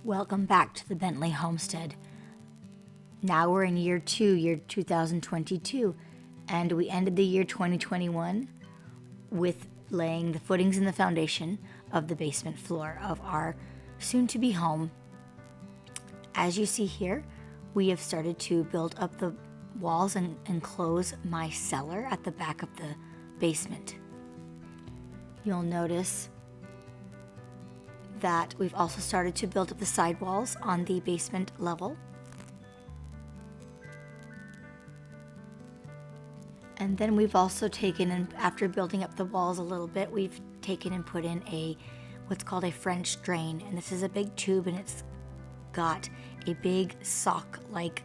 Welcome back to the Bentley Homestead. Now we're in year 2, year 2022, and we ended the year 2021 with laying the footings and the foundation of the basement floor of our soon-to-be home. As you see here, we have started to build up the walls and enclose my cellar at the back of the basement. You'll notice that we've also started to build up the side walls on the basement level. And then we've also taken, and after building up the walls a little bit, we've taken and put in what's called a French drain. And this is a big tube, and it's got a big sock-like,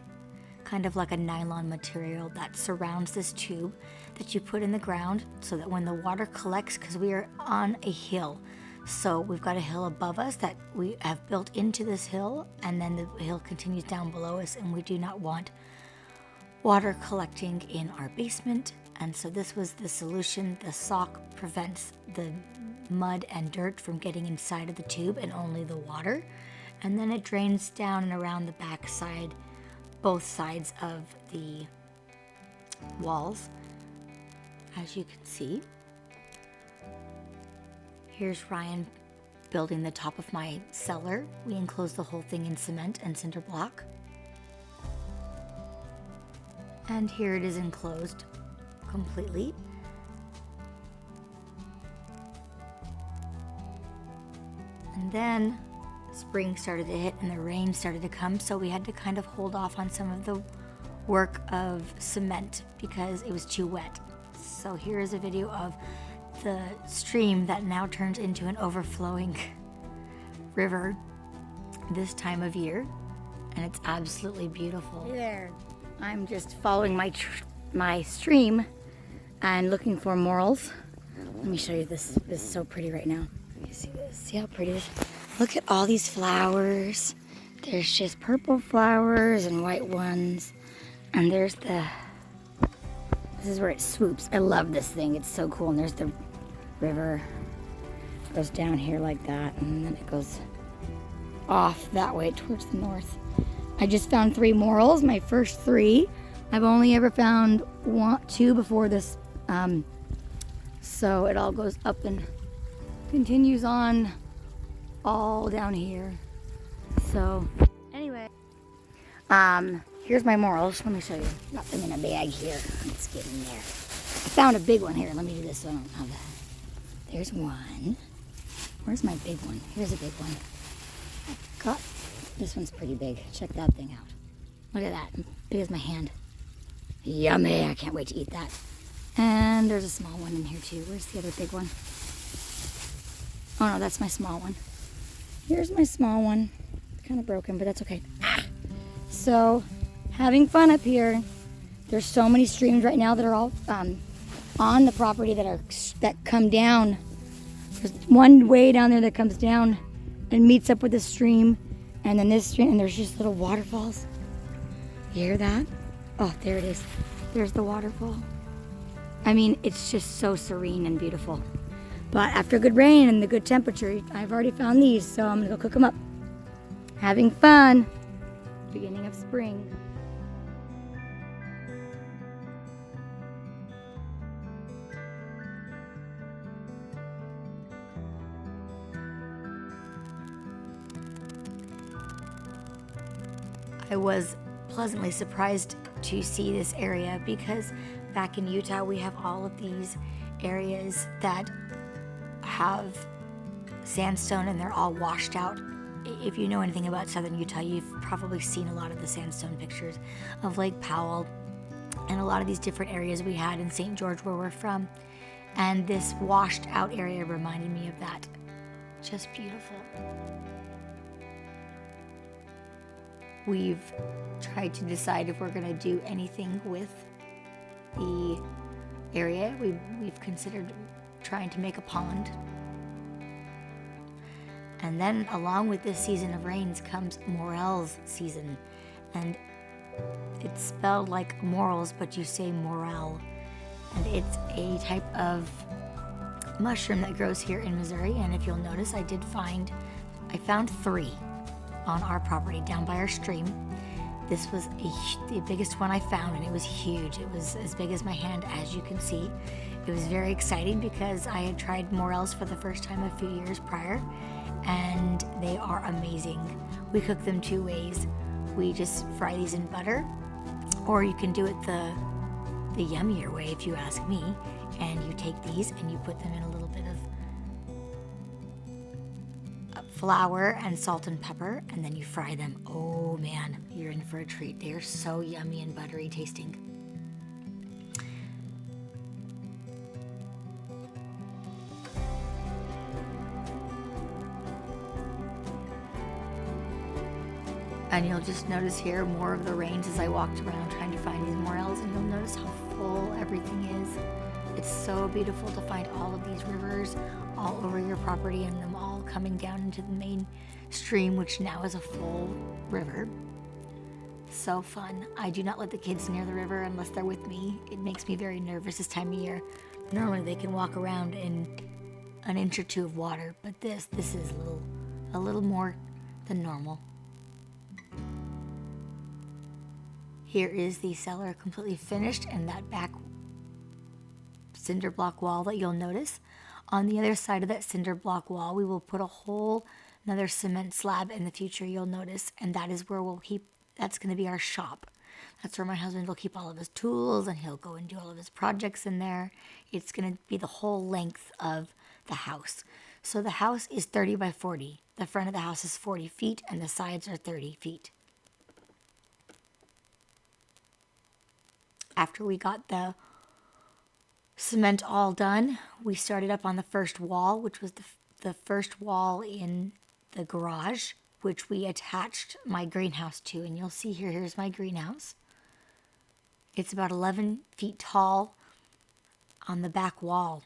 kind of like a nylon material that surrounds this tube that you put in the ground so that when the water collects, because we are on a hill, so we've got a hill above us that we have built into this hill, and then the hill continues down below us, and we do not want water collecting in our basement. And so this was the solution. The sock prevents the mud and dirt from getting inside of the tube and only the water. And then it drains down and around the back side, both sides of the walls, as you can see. Here's Ryan building the top of my cellar. We enclosed the whole thing in cement and cinder block. And here it is enclosed completely. And then spring started to hit and the rain started to come, so we had to kind of hold off on some of the work of cement because it was too wet. So here is a video of the stream that now turns into an overflowing river this time of year, and it's absolutely beautiful. Hey there, I'm just following my stream and looking for morels. Let me show you this. This is so pretty right now. Let me see this. See how pretty it is? Look at all these flowers. There's just purple flowers and white ones, and there's this is where it swoops. I love this thing. It's so cool. And there's the river. It goes down here like that, and then it goes off that way towards the north. I just found 3 morels, my first 3. I've only ever found 2 before this. So it all goes up and continues on all down here. So anyway, here's my morels. Let me show you. Got them in a bag here. Let's get in there. I found a big one here. Let me do this so I don't have that. There's one. Where's my big one? Here's a big one. This one's pretty big. Check that thing out. Look at that. Big as my hand. Yummy. I can't wait to eat that. And there's a small one in here too. Where's the other big one? Oh no, that's my small one. Here's my small one. It's kind of broken, but that's okay. So, having fun up here. There's so many streams right now that are all on the property that come down. There's one way down there that comes down and meets up with the stream, and then this stream, and there's just little waterfalls. You hear that? Oh, there it is. There's the waterfall. I mean, it's just so serene and beautiful. But after good rain and the good temperature, I've already found these, so I'm gonna go cook them up. Having fun. Beginning of spring. I was pleasantly surprised to see this area because back in Utah we have all of these areas that have sandstone and they're all washed out. If you know anything about southern Utah, you've probably seen a lot of the sandstone pictures of Lake Powell and a lot of these different areas we had in St. George where we're from. And this washed out area reminded me of that. Just beautiful. We've tried to decide if we're going to do anything with the area. We've considered trying to make a pond. And then along with this season of rains comes morel's season. And it's spelled like morals, but you say morel. And it's a type of mushroom that grows here in Missouri. And if you'll notice, I found 3. on our property down by our stream. This was the biggest one I found, and it was huge. It was as big as my hand, as you can see. It was very exciting because I had tried morels for the first time a few years prior, and they are amazing. We cook them 2 ways. We just fry these in butter, or you can do it the yummier way if you ask me, and you take these and you put them in a little bit of flour and salt and pepper, and then you fry them. Oh man, you're in for a treat. They are so yummy and buttery tasting. And you'll just notice here more of the rains as I walked around trying to find these morels, and you'll notice how full everything is. It's so beautiful to find all of these rivers all over your property and them all coming down into the main stream, which now is a full river. So fun. I do not let the kids near the river unless they're with me. It makes me very nervous this time of year. Normally they can walk around in an inch or 2 of water, but this is a little more than normal. Here is the cellar completely finished, and that back cinder block wall that you'll notice. On the other side of that cinder block wall, we will put another cement slab in the future, you'll notice, and that is where that's going to be our shop. That's where my husband will keep all of his tools, and he'll go and do all of his projects in there. It's going to be the whole length of the house. So the house is 30 by 40. The front of the house is 40 feet, and the sides are 30 feet. After we got the cement all done, we started up on the first wall, which was the first wall in the garage, which we attached my greenhouse to. And you'll see here's my greenhouse. It's about 11 feet tall on the back wall.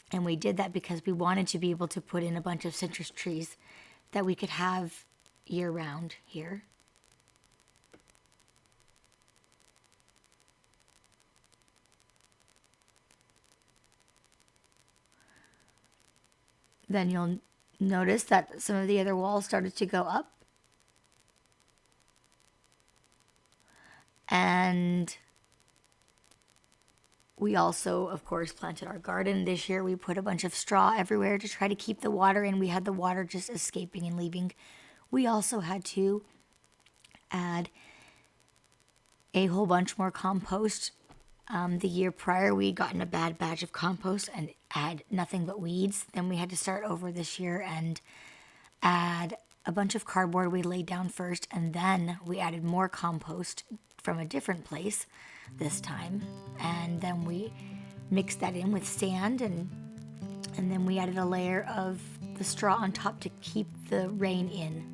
And we did that because we wanted to be able to put in a bunch of citrus trees that we could have year round here. Then you'll notice that some of the other walls started to go up. And we also, of course, planted our garden. This year we put a bunch of straw everywhere to try to keep the water in. We had the water just escaping and leaving. We also had to add a whole bunch more compost. The year prior, we had gotten a bad batch of compost and had nothing but weeds. Then we had to start over this year and add a bunch of cardboard we laid down first, and then we added more compost from a different place this time. And then we mixed that in with sand, and then we added a layer of the straw on top to keep the rain in,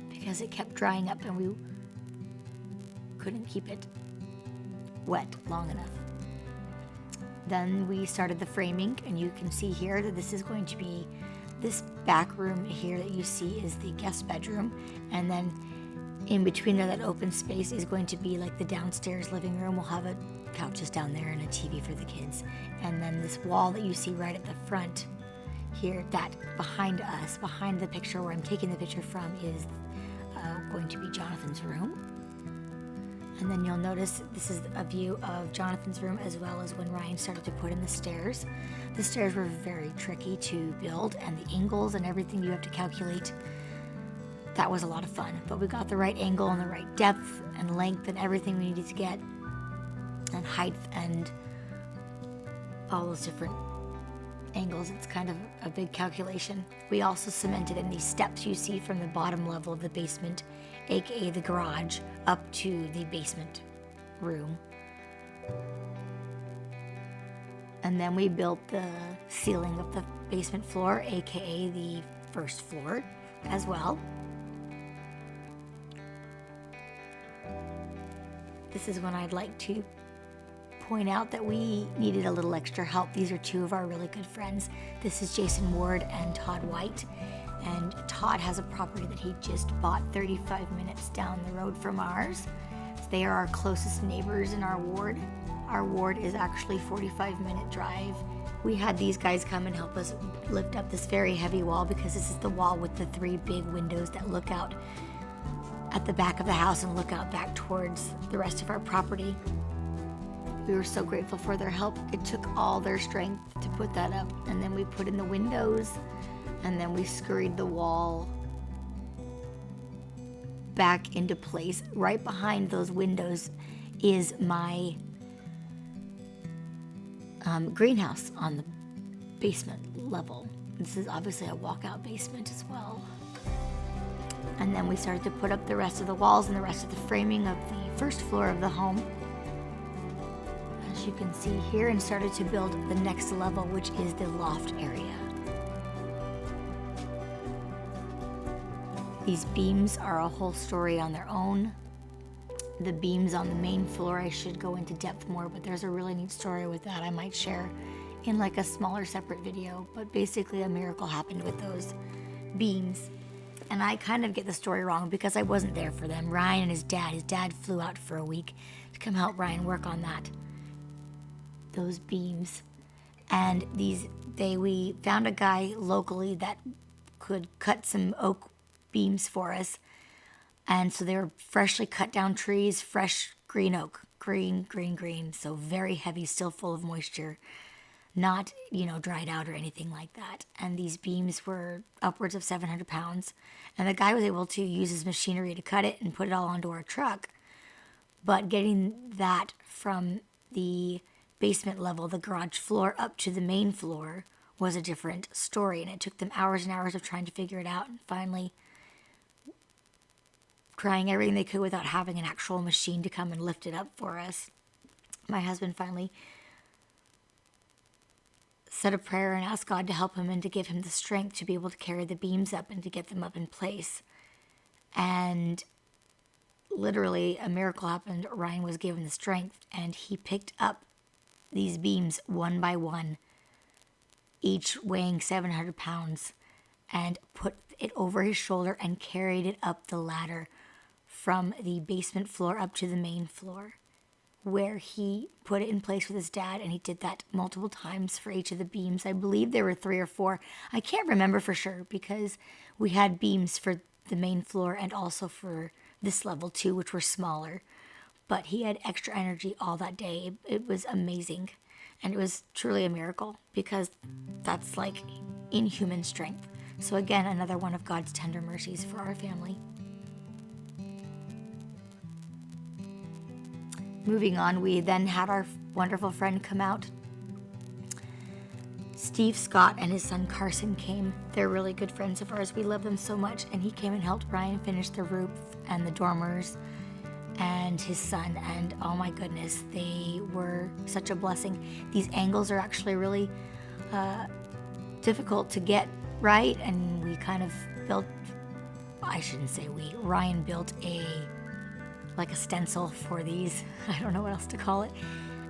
because it kept drying up and we couldn't keep it wet long enough. Then we started the framing, and you can see here that this is going to be, this back room here that you see is the guest bedroom, and then in between there, that open space is going to be like the downstairs living room. We'll have couches down there and a TV for the kids. And then this wall that you see right at the front here, that behind us, behind the picture where I'm taking the picture from, is going to be Jonathan's room. And then you'll notice this is a view of Jonathan's room, as well as when Ryan started to put in the stairs. The stairs were very tricky to build, and the angles and everything you have to calculate. That was a lot of fun, but we got the right angle and the right depth and length and everything we needed to get, and height and all those different angles. It's kind of a big calculation. We also cemented in these steps you see from the bottom level of the basement, aka the garage, up to the basement room. And then we built the ceiling of the basement floor, aka the first floor, as well. This is when I'd like to point out that we needed a little extra help. These are two of our really good friends. This is Jason Ward and Todd White. And Todd has a property that he just bought 35 minutes down the road from ours. They are our closest neighbors in our ward. Our ward is actually 45-minute drive we had these guys come and help us lift up this very heavy wall, because this is the wall with the 3 big windows that look out at the back of the house and look out back towards the rest of our property. We were so grateful for their help. It took all their strength to put that up. And then we put in the windows, and then we scurried the wall back into place. Right behind those windows is my greenhouse on the basement level. This is obviously a walkout basement as well. And then we started to put up the rest of the walls and the rest of the framing of the first floor of the home, as you can see here, and started to build the next level, which is the loft area. These beams are a whole story on their own. The beams on the main floor, I should go into depth more, but there's a really neat story with that I might share in like a smaller separate video. But basically a miracle happened with those beams. And I kind of get the story wrong because I wasn't there for them. Ryan and his dad flew out for a week to come help Ryan work on those beams. And we found a guy locally that could cut some oak beams for us. And so they were freshly cut down trees, fresh green oak, green, so very heavy, still full of moisture, not, dried out or anything like that. And these beams were upwards of 700 pounds. And the guy was able to use his machinery to cut it and put it all onto our truck. But getting that from the basement level, the garage floor, up to the main floor was a different story. And it took them hours and hours of trying to figure it out. And finally, trying everything they could without having an actual machine to come and lift it up for us, my husband finally said a prayer and asked God to help him and to give him the strength to be able to carry the beams up and to get them up in place. And literally a miracle happened. Ryan was given the strength, and he picked up these beams one by one, each weighing 700 pounds, and put it over his shoulder and carried it up the ladder from the basement floor up to the main floor, where he put it in place with his dad. And he did that multiple times for each of the beams. I believe there were 3 or 4. I can't remember for sure, because we had beams for the main floor and also for this level too, which were smaller. But he had extra energy all that day. It was amazing. And it was truly a miracle, because that's like inhuman strength. So again, another one of God's tender mercies for our family. Moving on, we then had our wonderful friend come out. Steve Scott and his son Carson came. They're really good friends of ours. We love them so much. And he came and helped Brian finish the roof and the dormers and his son. And oh my goodness, they were such a blessing. These angles are actually really difficult to get right. And we kind of built, Ryan built a stencil for these. I don't know what else to call it.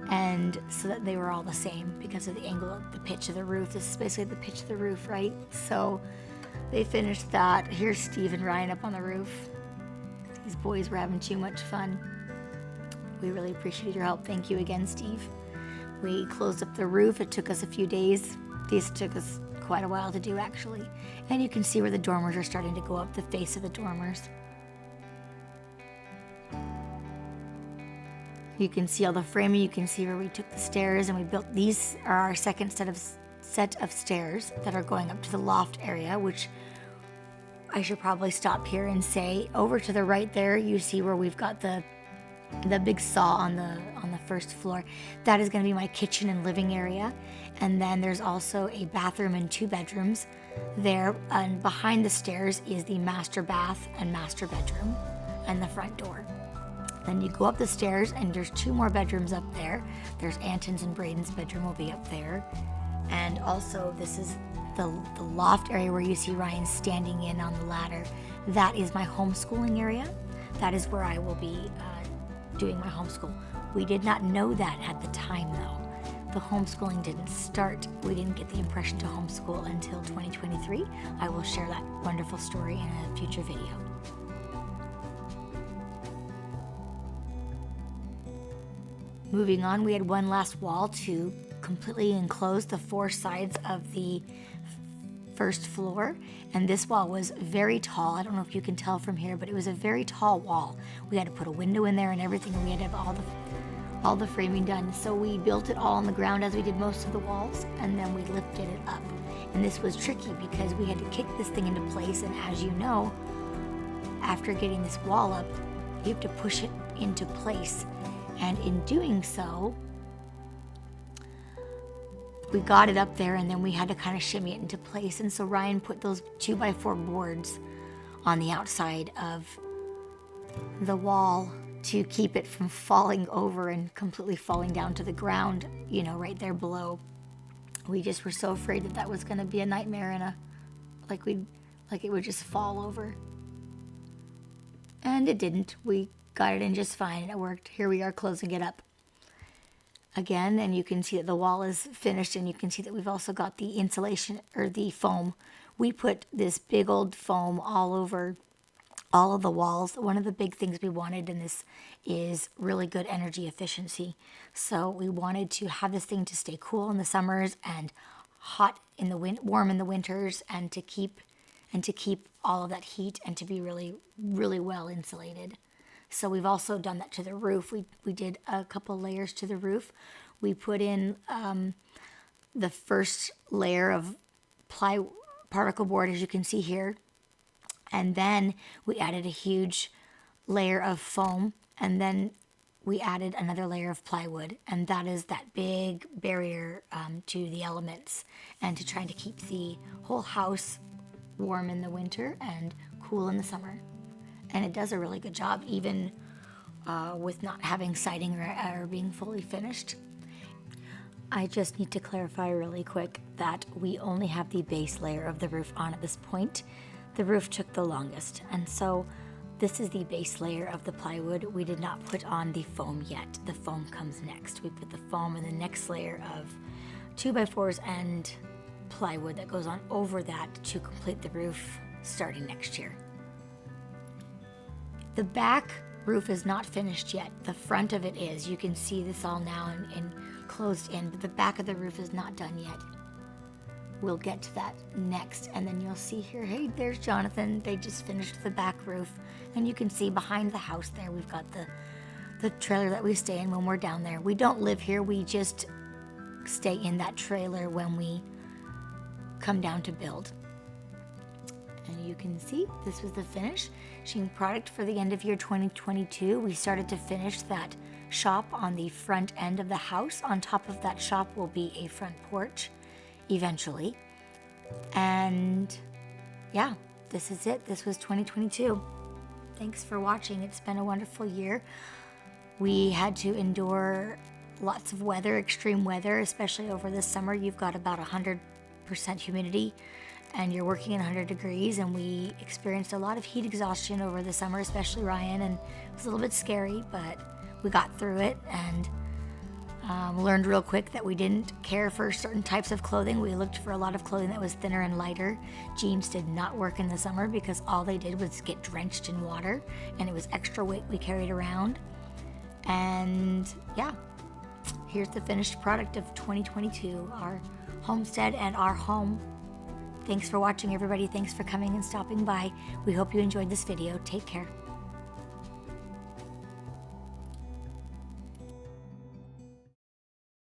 And so that they were all the same because of the angle, the pitch of the roof. This is basically the pitch of the roof, right? So they finished that. Here's Steve and Ryan up on the roof. These boys were having too much fun. We really appreciate your help. Thank you again, Steve. We closed up the roof. It took us a few days. This took us quite a while to do, actually. And you can see where the dormers are starting to go up, the face of the dormers. You can see all the framing. You can see where we took the stairs and we built. These are our second set of stairs that are going up to the loft area, which I should probably stop here and say, over to the right there, you see where we've got the big saw on the first floor. That is going to be my kitchen and living area. And then there's also a bathroom and 2 bedrooms there. And behind the stairs is the master bath and master bedroom and the front door. Then you go up the stairs and there's 2 more bedrooms up there. There's Anton's and Braden's bedroom will be up there. And also this is the loft area where you see Ryan standing in on the ladder. That is my homeschooling area. That is where I will be doing my homeschool. We did not know that at the time though. The homeschooling didn't start. We didn't get the impression to homeschool until 2023. I will share that wonderful story in a future video. Moving on, we had one last wall to completely enclosed the 4 sides of the first floor, and this wall was very tall. I don't know if you can tell from here, but it was a very tall wall. We had to put a window in there and everything, and we had to have all the framing done. So we built it all on the ground as we did most of the walls, and then we lifted it up. And this was tricky because we had to kick this thing into place, and as you know, after getting this wall up, you have to push it into place. And in doing so, we got it up there, and then we had to kind of shimmy it into place. And so Ryan put those 2x4 boards on the outside of the wall to keep it from falling over and completely falling down to the ground, you know, right there below. We just were so afraid that that was going to be a nightmare and like it would just fall over. And it didn't. We got it in just fine, and it worked. Here we are closing it up again, and you can see that the wall is finished, and you can see that we've also got the insulation, or the foam. We put this big old foam all over all of the walls. One of the big things we wanted in this is really good energy efficiency. So we wanted to have this thing to stay cool in the summers and hot in the warm in the winters, and to keep all of that heat, and to be really, really well insulated. So we've also done that to the roof. We did a couple layers to the roof. We put in the first layer of particle board, as you can see here. And then we added a huge layer of foam. And then we added another layer of plywood. And that is that big barrier to the elements, and to trying to keep the whole house warm in the winter and cool in the summer. And it does a really good job, even with not having siding or being fully finished. I just need to clarify really quick that we only have the base layer of the roof on at this point. The roof took the longest, and so this is the base layer of the plywood. We did not put on the foam yet. The foam comes next. We put the foam in the next layer of 2x4s and plywood that goes on over that to complete the roof starting next year. The back roof is not finished yet. The front of it is. You can see this all now and closed in, but the back of the roof is not done yet. We'll get to that next, and then you'll see here, hey, there's Jonathan. They just finished the back roof, and you can see behind the house there, we've got the trailer that we stay in when we're down there. We don't live here. We just stay in that trailer when we come down to build. And you can see this was the finishing product for the end of year 2022. We started to finish that shop on the front end of the house. On top of that shop will be a front porch eventually. And yeah, this is it. This was 2022. Thanks for watching. It's been a wonderful year. We had to endure lots of weather, extreme weather, especially over the summer. You've got about 100% humidity, and you're working at 100 degrees, and we experienced a lot of heat exhaustion over the summer, especially Ryan, and it was a little bit scary, but we got through it, and learned real quick that we didn't care for certain types of clothing. We looked for a lot of clothing that was thinner and lighter. Jeans did not work in the summer because all they did was get drenched in water, and it was extra weight we carried around. And yeah, here's the finished product of 2022, our homestead and our home. Thanks for watching, everybody. Thanks for coming and stopping by. We hope you enjoyed this video. Take care.